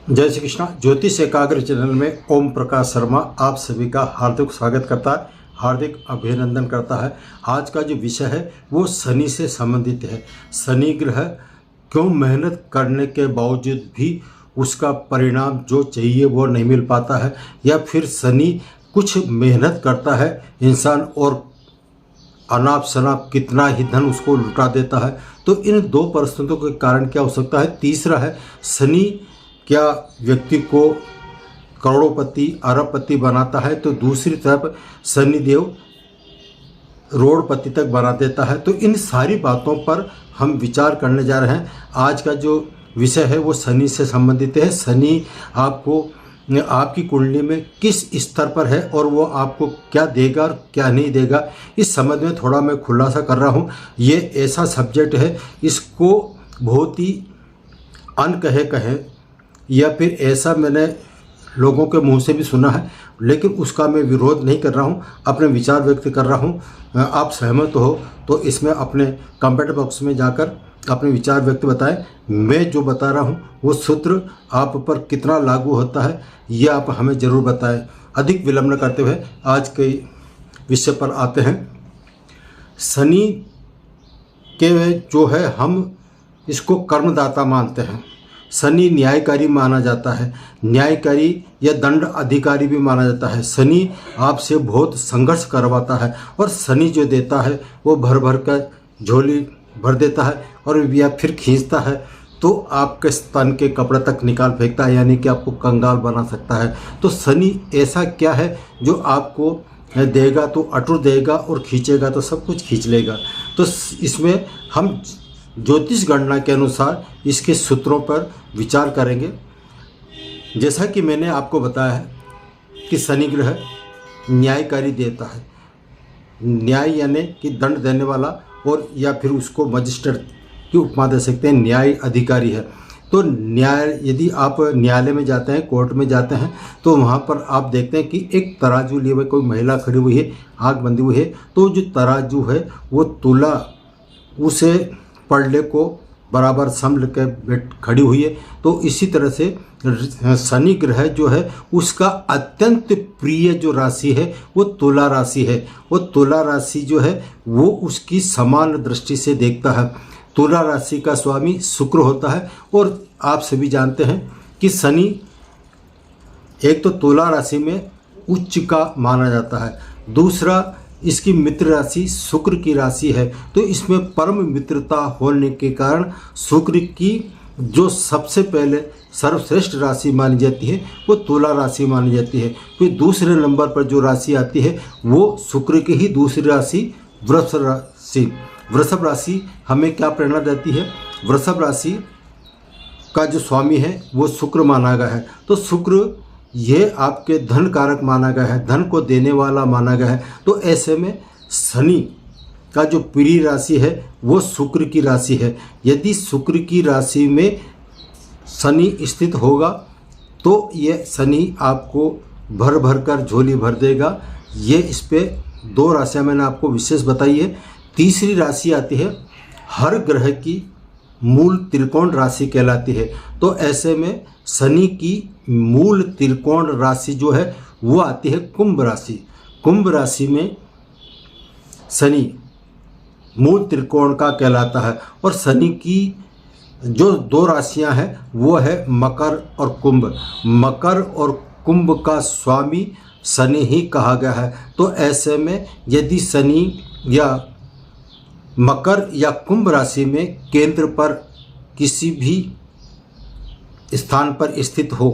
जय श्री कृष्णा। ज्योतिष एकाग्र चैनल में ओम प्रकाश शर्मा आप सभी का हार्दिक स्वागत करता है, हार्दिक अभिनंदन करता है। आज का जो विषय है वो शनि से संबंधित है। शनि ग्रह क्यों मेहनत करने के बावजूद भी उसका परिणाम जो चाहिए वो नहीं मिल पाता है, या फिर शनि कुछ मेहनत करता है इंसान और अनाप शनाप कितना ही धन उसको लुटा देता है। तो इन दो परिस्थितियों के कारण क्या हो सकता है। तीसरा है, शनि क्या व्यक्ति को करोड़पति अरबपति बनाता है, तो दूसरी तरफ शनिदेव करोड़पति तक बना देता है। तो इन सारी बातों पर हम विचार करने जा रहे हैं। आज का जो विषय है वो शनि से संबंधित है। शनि आपको आपकी कुंडली में किस स्तर पर है और वो आपको क्या देगा और क्या नहीं देगा, इस संबंध में थोड़ा मैं खुलासा कर रहा हूँ। ये ऐसा सब्जेक्ट है, इसको बहुत ही अनकहे कहें या फिर ऐसा मैंने लोगों के मुंह से भी सुना है, लेकिन उसका मैं विरोध नहीं कर रहा हूँ, अपने विचार व्यक्त कर रहा हूँ। आप सहमत हो तो इसमें अपने कमेंट बॉक्स में जाकर अपने विचार व्यक्त बताएं। मैं जो बता रहा हूँ वो सूत्र आप पर कितना लागू होता है ये आप हमें ज़रूर बताएं। अधिक विलंब न करते हुए आज के विषय पर आते हैं। शनि के जो है हम इसको कर्मदाता मानते हैं। शनि न्यायकारी माना जाता है, न्यायकारी या दंड अधिकारी भी माना जाता है। शनि आपसे बहुत संघर्ष करवाता है और शनि जो देता है वो भर भर कर झोली भर देता है और या फिर खींचता है तो आपके स्तन के कपड़े तक निकाल फेंकता है, यानी कि आपको कंगाल बना सकता है। तो शनि ऐसा क्या है जो आपको देगा तो अटूट देगा और खींचेगा तो सब कुछ खींच लेगा। तो इसमें हम ज्योतिष गणना के अनुसार इसके सूत्रों पर विचार करेंगे। जैसा कि मैंने आपको बताया है कि शनि ग्रह न्यायकारी देता है, न्याय यानी कि दंड देने वाला, और या फिर उसको मजिस्ट्रेट की उपमा दे सकते हैं, न्याय अधिकारी है। तो न्याय, यदि आप न्यायालय में जाते हैं, कोर्ट में जाते हैं, तो वहाँ पर आप देखते हैं कि एक तराजू लिए हुए कोई महिला खड़ी हुई है, आँख बंधी हुई है, तो जो तराजू है वो तुला उसे पड़ले को बराबर समल के बैठ खड़ी हुई है। तो इसी तरह से शनि ग्रह जो है उसका अत्यंत प्रिय जो राशि है वो तुला राशि है। वो तुला राशि जो है वो उसकी समान दृष्टि से देखता है। तुला राशि का स्वामी शुक्र होता है और आप सभी जानते हैं कि शनि एक तो तुला राशि में उच्च का माना जाता है, दूसरा इसकी मित्र राशि शुक्र की राशि है। तो इसमें परम मित्रता होने के कारण शुक्र की जो सबसे पहले सर्वश्रेष्ठ राशि मानी जाती है वो तुला राशि मानी जाती है। फिर दूसरे नंबर पर जो राशि आती है वो शुक्र की ही दूसरी राशि वृषभ राशि। वृषभ राशि हमें क्या प्रेरणा देती है? वृषभ राशि का जो स्वामी है वो शुक्र माना गया है। तो शुक्र ये आपके धन कारक माना गया है, धन को देने वाला माना गया है। तो ऐसे में शनि का जो प्रिय राशि है वो शुक्र की राशि है। यदि शुक्र की राशि में शनि स्थित होगा तो ये शनि आपको भर भर कर झोली भर देगा। ये इस पे दो राशियाँ मैंने आपको विशेष बताई है। तीसरी राशि आती है, हर ग्रह की मूल त्रिकोण राशि कहलाती है। तो ऐसे में शनि की मूल त्रिकोण राशि जो है वो आती है कुंभ राशि। कुंभ राशि में शनि मूल त्रिकोण का कहलाता है। और शनि की जो दो राशियां हैं वो है मकर और कुंभ। मकर और कुंभ का स्वामी शनि ही कहा गया है। तो ऐसे में यदि शनि या मकर या कुंभ राशि में केंद्र पर किसी भी स्थान पर स्थित हो,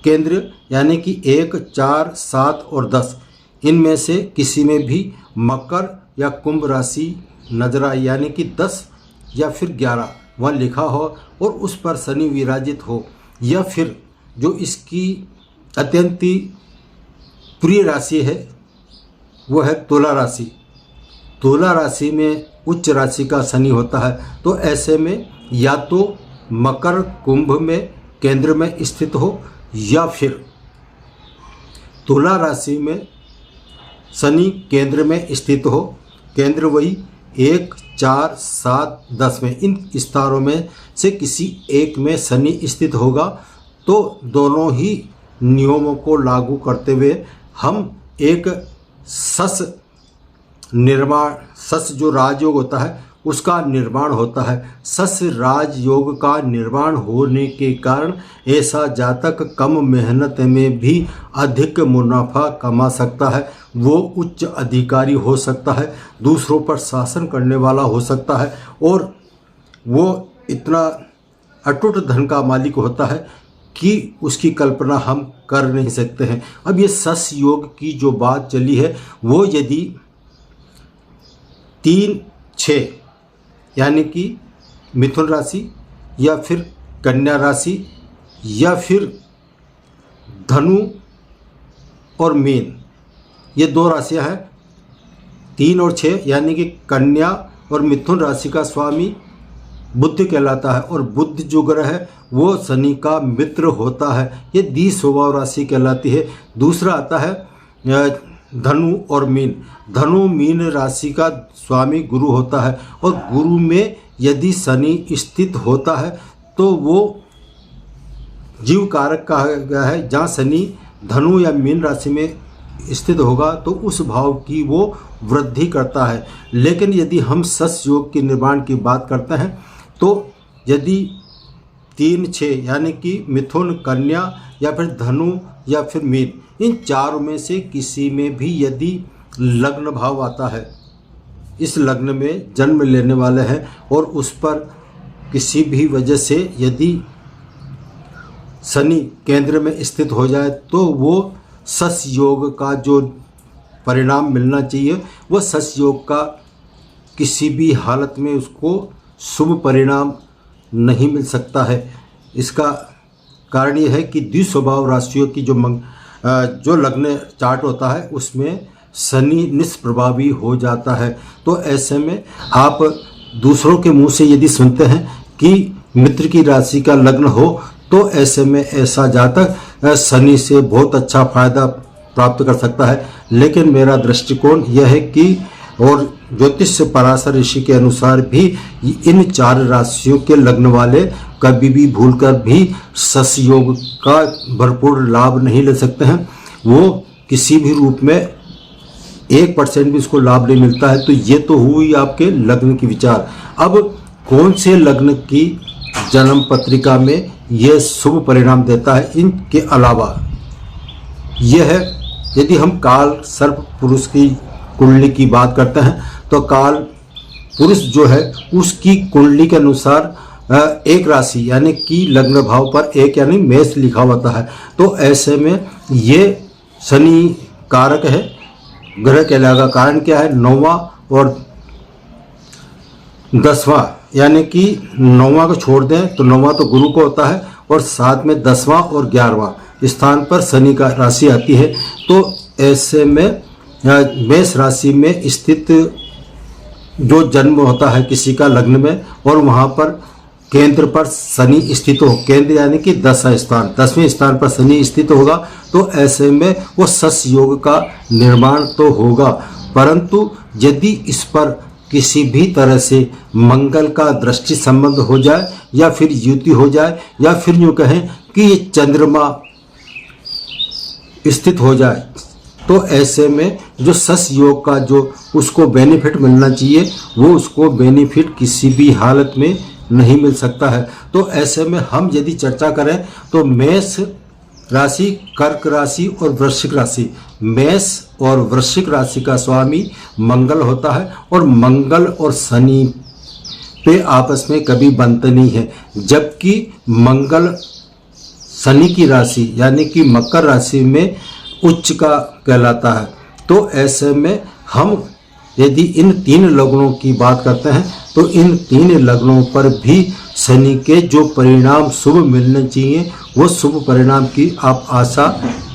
केंद्र यानी कि 1, 4, 7 और 10, इनमें से किसी में भी मकर या कुंभ राशि नजर आए, यानी कि 10 या फिर 11 वहाँ लिखा हो और उस पर शनि विराजित हो, या फिर जो इसकी अत्यंत प्रिय राशि है वो है तुला राशि। तुला राशि में उच्च राशि का शनि होता है। तो ऐसे में या तो मकर कुंभ में केंद्र में स्थित हो, या फिर तुला राशि में शनि केंद्र में स्थित हो। केंद्र वही 1, 4, 7, 10 में, इन स्थानों में से किसी एक में शनि स्थित होगा तो दोनों ही नियमों को लागू करते हुए हम एक सस जो राजयोग होता है उसका निर्माण होता है। सस राजयोग का निर्माण होने के कारण ऐसा जातक कम मेहनत में भी अधिक मुनाफा कमा सकता है। वो उच्च अधिकारी हो सकता है, दूसरों पर शासन करने वाला हो सकता है और वो इतना अटूट धन का मालिक होता है कि उसकी कल्पना हम कर नहीं सकते हैं। अब ये सस योग की जो बात चली है वो यदि 3-6 यानी कि मिथुन राशि या फिर कन्या राशि या फिर धनु और मीन, ये 2 राशियां हैं। 3 और 6 यानी कि कन्या और मिथुन राशि का स्वामी बुध कहलाता है और बुध जो ग्रह है वो शनि का मित्र होता है। ये द्वि स्वभाव राशि कहलाती है। दूसरा आता है धनु और मीन। धनु मीन राशि का स्वामी गुरु होता है और गुरु में यदि शनि स्थित होता है तो वो जीव कारक कहा गया है। जहाँ शनि धनु या मीन राशि में स्थित होगा तो उस भाव की वो वृद्धि करता है। लेकिन यदि हम सस योग के निर्माण की बात करते हैं तो यदि 3-6 यानी कि मिथुन, कन्या या फिर धनु या फिर मीन, इन चारों में से किसी में भी यदि लग्न भाव आता है, इस लग्न में जन्म लेने वाले हैं और उस पर किसी भी वजह से यदि शनि केंद्र में स्थित हो जाए तो वो सस योग का जो परिणाम मिलना चाहिए वह सस योग का किसी भी हालत में उसको शुभ परिणाम नहीं मिल सकता है। इसका कारण ये है कि द्विस्वभाव राशियों की जो लग्न चार्ट होता है उसमें शनि निष्प्रभावी हो जाता है। तो ऐसे में आप दूसरों के मुंह से यदि सुनते हैं कि मित्र की राशि का लग्न हो तो ऐसे में ऐसा जातक शनि से बहुत अच्छा फायदा प्राप्त कर सकता है। लेकिन मेरा दृष्टिकोण यह है कि और ज्योतिष पराशर ऋषि के अनुसार भी इन 4 राशियों के लग्न वाले कभी भी भूलकर भी सस योग का भरपूर लाभ नहीं ले सकते हैं। वो किसी भी रूप में 1% भी उसको लाभ नहीं मिलता है। तो ये तो हुई आपके लग्न की विचार। अब कौन से लग्न की जन्म पत्रिका में यह शुभ परिणाम देता है, इनके अलावा यह है यदि हम काल सर्प पुरुष की कुंडली की बात करते हैं तो काल पुरुष जो है उसकी कुंडली के अनुसार एक राशि यानी कि लग्न भाव पर 1 यानी मेष लिखा होता है। तो ऐसे में ये शनि कारक है, ग्रह कहलाएगा। कारण क्या है, 9वां और 10वां यानी कि 9वां को छोड़ दें तो 9वां तो गुरु को होता है और साथ में 10वां और 11वां स्थान पर शनि का राशि आती है। तो ऐसे में मेष राशि में स्थित जो जन्म होता है किसी का लग्न में और वहाँ पर केंद्र पर शनि स्थित हो, केंद्र यानी कि 10वें स्थान पर शनि स्थित होगा तो ऐसे में वो सस योग का निर्माण तो होगा। परंतु यदि इस पर किसी भी तरह से मंगल का दृष्टि संबंध हो जाए या फिर युति हो जाए या फिर यूँ कहें कि ये चंद्रमा स्थित हो जाए तो ऐसे में जो सस योग का जो उसको बेनिफिट मिलना चाहिए वो उसको बेनिफिट किसी भी हालत में नहीं मिल सकता है। तो ऐसे में हम यदि चर्चा करें तो मेष राशि, कर्क राशि और वृश्चिक राशि, मेष और वृश्चिक राशि का स्वामी मंगल होता है और मंगल और शनि पे आपस में कभी बनते नहीं है। जबकि मंगल शनि की राशि यानी कि मकर राशि में उच्च का कहलाता है। तो ऐसे में हम यदि इन 3 लग्नों की बात करते हैं तो इन 3 लग्नों पर भी शनि के जो परिणाम शुभ मिलने चाहिए वो शुभ परिणाम की आप आशा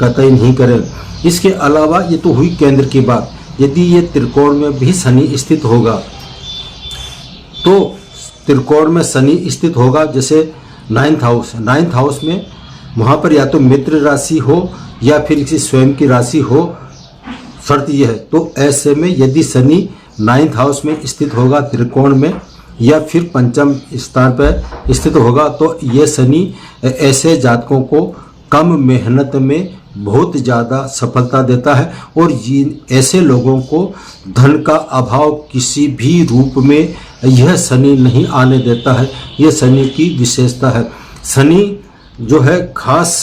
कतई नहीं करें। इसके अलावा ये तो हुई केंद्र की बात। यदि ये त्रिकोण में भी शनि स्थित होगा तो त्रिकोण में शनि स्थित होगा, जैसे 9th हाउस में वहाँ पर या तो मित्र राशि हो या फिर किसी स्वयं की राशि हो, शर्त यह है। तो ऐसे में यदि शनि 9th हाउस में स्थित होगा त्रिकोण में या फिर पंचम स्थान पर स्थित होगा तो ये शनि ऐसे जातकों को कम मेहनत में बहुत ज़्यादा सफलता देता है और ऐसे लोगों को धन का अभाव किसी भी रूप में यह शनि नहीं आने देता है। यह शनि की विशेषता है। शनि जो है खास,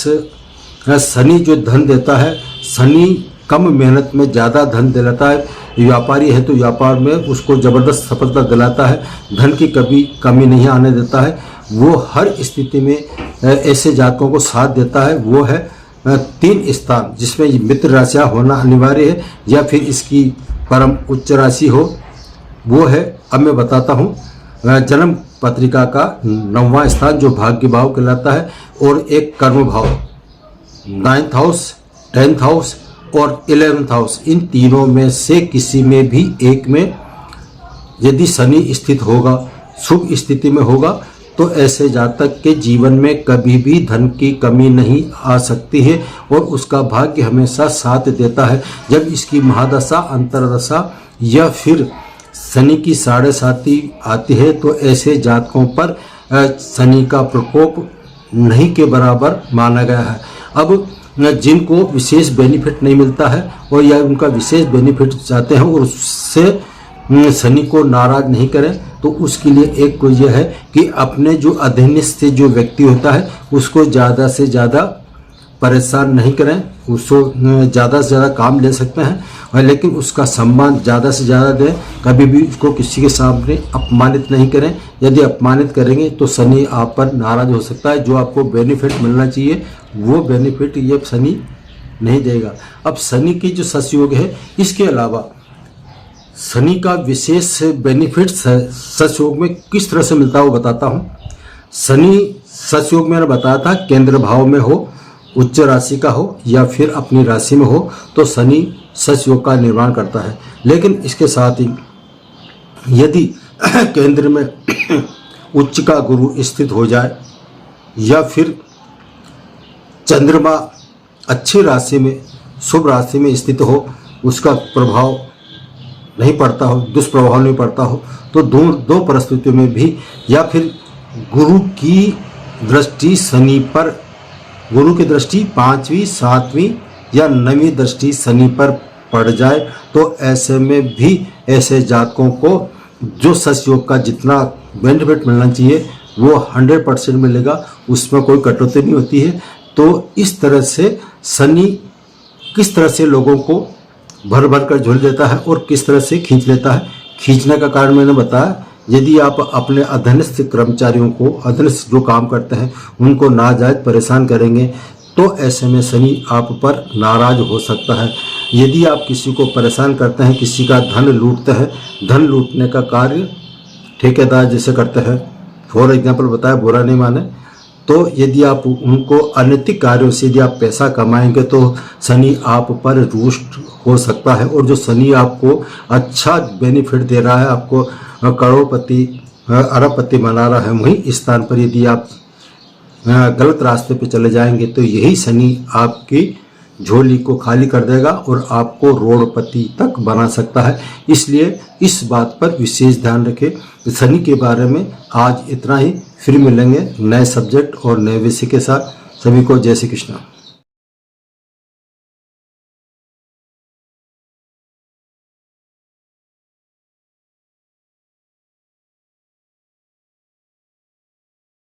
शनि जो धन देता है, शनि कम मेहनत में ज़्यादा धन दिलाता है। व्यापारी है तो व्यापार में उसको ज़बरदस्त सफलता दिलाता है। धन की कभी कमी नहीं आने देता है। वो हर स्थिति में ऐसे जातकों को साथ देता है। वो है 3 स्थान जिसमें मित्र राशियाँ होना अनिवार्य है या फिर इसकी परम उच्च राशि हो। वो है, अब मैं बताता हूँ, जन्म पत्रिका का 9वां स्थान जो भाग्य भाव कहलाता है और एक कर्म भाव 9th हाउस, 10th हाउस और 11th हाउस। इन तीनों में से किसी में भी एक में यदि शनि स्थित होगा, शुभ स्थिति में होगा, तो ऐसे जातक के जीवन में कभी भी धन की कमी नहीं आ सकती है और उसका भाग्य हमेशा साथ देता है। जब इसकी महादशा, अंतरदशा या फिर शनि की 7.5 आती है तो ऐसे जातकों पर शनि का प्रकोप नहीं के बराबर माना गया है। अब जिनको विशेष बेनिफिट नहीं मिलता है और या उनका विशेष बेनिफिट चाहते हैं और उससे शनि को नाराज नहीं करें, तो उसके लिए एक को यह है कि अपने जो अधीनस्थ जो व्यक्ति होता है उसको ज़्यादा से ज़्यादा परेशान नहीं करें। उसको ज़्यादा से ज़्यादा काम ले सकते हैं और लेकिन उसका सम्मान ज़्यादा से ज़्यादा दें। कभी भी उसको किसी के सामने अपमानित नहीं करें। यदि अपमानित करेंगे तो शनि आप पर नाराज हो सकता है। जो आपको बेनिफिट मिलना चाहिए वो बेनिफिट ये शनि नहीं देगा। अब शनि की जो सतयोग है, इसके अलावा शनि का विशेष बेनिफिट सतयोग में किस तरह से मिलता है वो बताता हूँ। शनि सतयोग में मैंने बताया था केंद्र भाव में हो, उच्च राशि का हो या फिर अपनी राशि में हो तो शनि सतयोग का निर्माण करता है। लेकिन इसके साथ ही यदि केंद्र में उच्च का गुरु स्थित हो जाए या फिर चंद्रमा अच्छी राशि में, शुभ राशि में स्थित हो, उसका प्रभाव नहीं पड़ता हो, दुष्प्रभाव नहीं पड़ता हो, तो दो परिस्थितियों में भी या फिर गुरु की दृष्टि शनि पर, गुरु की दृष्टि 5वीं, 7वीं या 9वीं दृष्टि शनि पर पड़ जाए तो ऐसे में भी ऐसे जातकों को जो सतयोग का जितना बेनिफिट मिलना चाहिए वो 100% मिलेगा। उसमें कोई कटौती नहीं होती है। तो इस तरह से शनि किस तरह से लोगों को भर भर कर झोल देता है और किस तरह से खींच लेता है। खींचने का कारण मैंने बताया, यदि आप अपने अधीनस्थ कर्मचारियों को, अधीनस्थ जो काम करते हैं उनको नाजायज परेशान करेंगे तो ऐसे में शनि आप पर नाराज हो सकता है। यदि आप किसी को परेशान करते हैं, किसी का धन लूटते हैं, धन लूटने का कार्य ठेकेदार जैसे करते हैं, फॉर एग्जाम्पल बताया, बुरा नहीं माने, तो यदि आप उनको अनैतिक कार्यों से यदि आप पैसा कमाएंगे तो शनि आप पर रुष्ट हो सकता है। और जो शनि आपको अच्छा बेनिफिट दे रहा है, आपको करोड़पति, अरबपति बना रहा है, वहीं स्थान पर यदि आप गलत रास्ते पे चले जाएंगे तो यही शनि आपकी झोली को खाली कर देगा और आपको रोड़पति तक बना सकता है। इसलिए इस बात पर विशेष ध्यान रखें। शनि के बारे में आज इतना ही। फिर मिलेंगे नए सब्जेक्ट और नए विषय के साथ। सभी को जय श्री कृष्ण।